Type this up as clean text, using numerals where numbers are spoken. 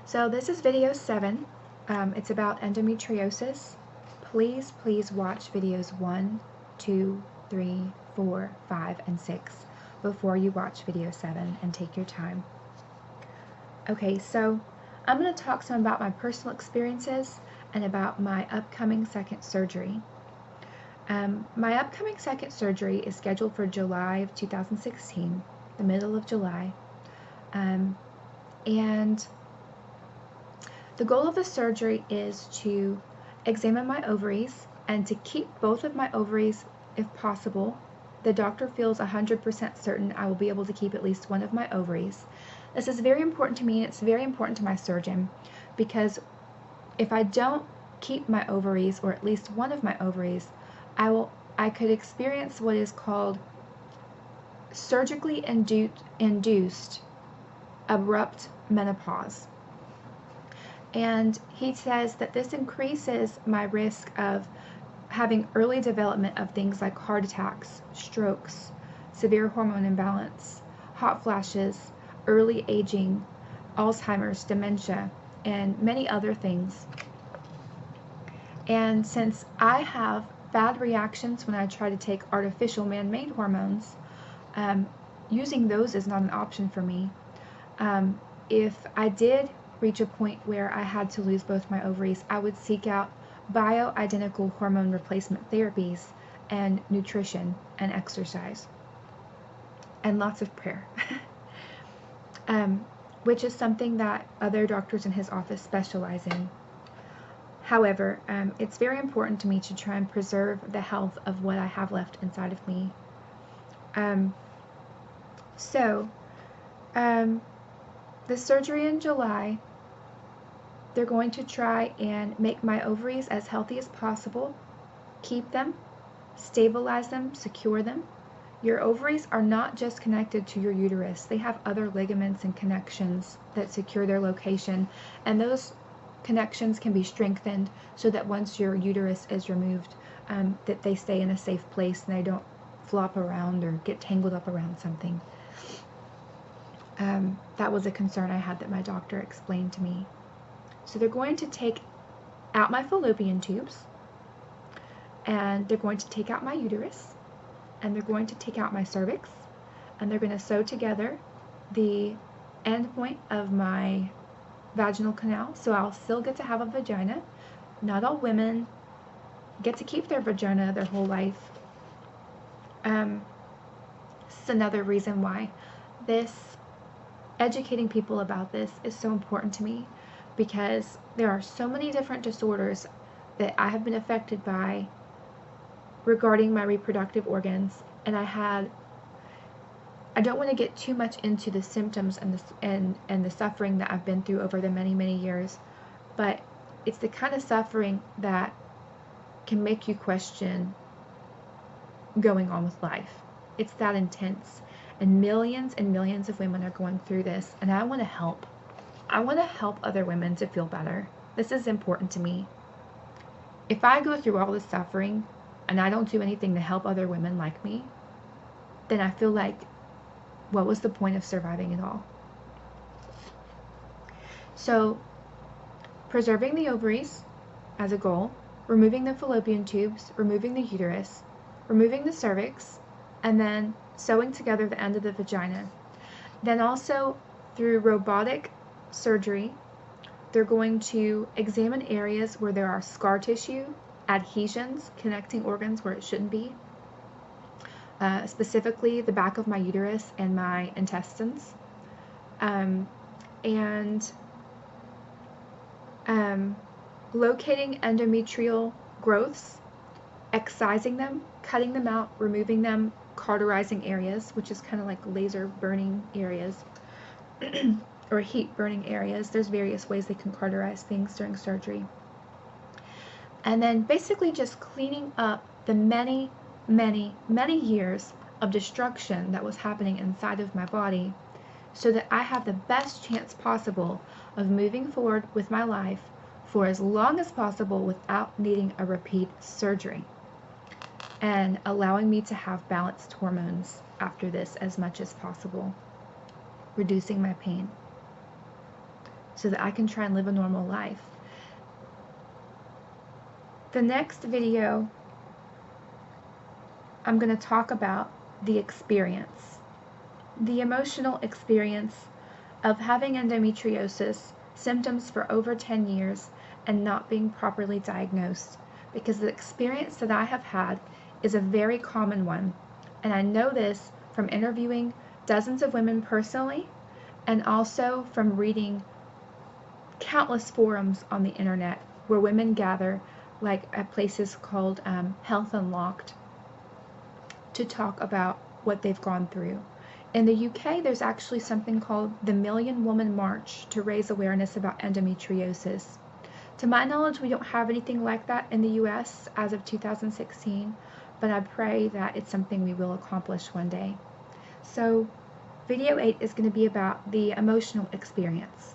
So this is video 7. It's about endometriosis. Please watch videos 1, 2, 3, 4, 5, and 6 before you watch video 7 and take your time. Okay, so I'm going to talk some about my personal experiences and about my upcoming second surgery. My upcoming second surgery is scheduled for July of 2016, the middle of July. And the goal of the surgery is to examine my ovaries and to keep both of my ovaries if possible. The doctor feels 100% certain I will be able to keep at least one of my ovaries. This is very important to me, and it's very important to my surgeon, because if I don't keep my ovaries, or at least one of my ovaries, I could experience what is called surgically induced abrupt menopause. And he says that this increases my risk of having early development of things like heart attacks, strokes, severe hormone imbalance, hot flashes, early aging, Alzheimer's, dementia, and many other things. And since I have bad reactions when I try to take artificial man-made hormones, using those is not an option for me. If I did reach a point where I had to lose both my ovaries, I would seek out bioidentical hormone replacement therapies and nutrition and exercise and lots of prayer, which is something that other doctors in his office specialize in. However, it's very important to me to try and preserve the health of what I have left inside of me. The surgery in July, they're going to try and make my ovaries as healthy as possible, keep them, stabilize them, secure them. Your ovaries are not just connected to your uterus. They have other ligaments and connections that secure their location, and those connections can be strengthened so that once your uterus is removed, that they stay in a safe place and they don't flop around or get tangled up around something. That was a concern I had that my doctor explained to me. So they're going to take out my fallopian tubes, and they're going to take out my uterus, and they're going to take out my cervix, and they're going to sew together the end point of my vaginal canal, so I'll still get to have a vagina. Not all women get to keep their vagina their whole life. It's another reason why educating people about this is so important to me, because there are so many different disorders that I have been affected by regarding my reproductive organs, and I don't want to get too much into the symptoms and the suffering that I've been through over the many years, but it's the kind of suffering that can make you question going on with life. It's that intense, and millions of women are going through this, and I want to help. I want to help other women to feel better. This is important to me. If I go through all this suffering and I don't do anything to help other women like me, then I feel like, what was the point of surviving at all? So, preserving the ovaries as a goal, removing the fallopian tubes, removing the uterus, removing the cervix, and then sewing together the end of the vagina. Then also, through robotic surgery, they're going to examine areas where there are scar tissue, adhesions connecting organs where it shouldn't be, specifically the back of my uterus and my intestines, and locating endometrial growths, excising them, cutting them out, removing them, cauterizing areas, which is kind of like laser burning areas or heat burning areas. There's various ways they can cauterize things during surgery. And then basically just cleaning up the many years of destruction that was happening inside of my body, so that I have the best chance possible of moving forward with my life for as long as possible without needing a repeat surgery, and allowing me to have balanced hormones after this as much as possible, reducing my pain. so that I can try and live a normal life. The next video, I'm going to talk about the experience, the emotional experience of having endometriosis, symptoms for over 10 years, and not being properly diagnosed, because the experience that I have had is a very common one, and I know this from interviewing dozens of women personally, and also from reading countless forums on the internet where women gather, like at places called Health Unlocked, to talk about what they've gone through. In the UK, there's actually something called the Million Woman March to raise awareness about endometriosis. To my knowledge, we don't have anything like that in the US as of 2016, but I pray that it's something we will accomplish one day. So, video 8 is going to be about the emotional experience.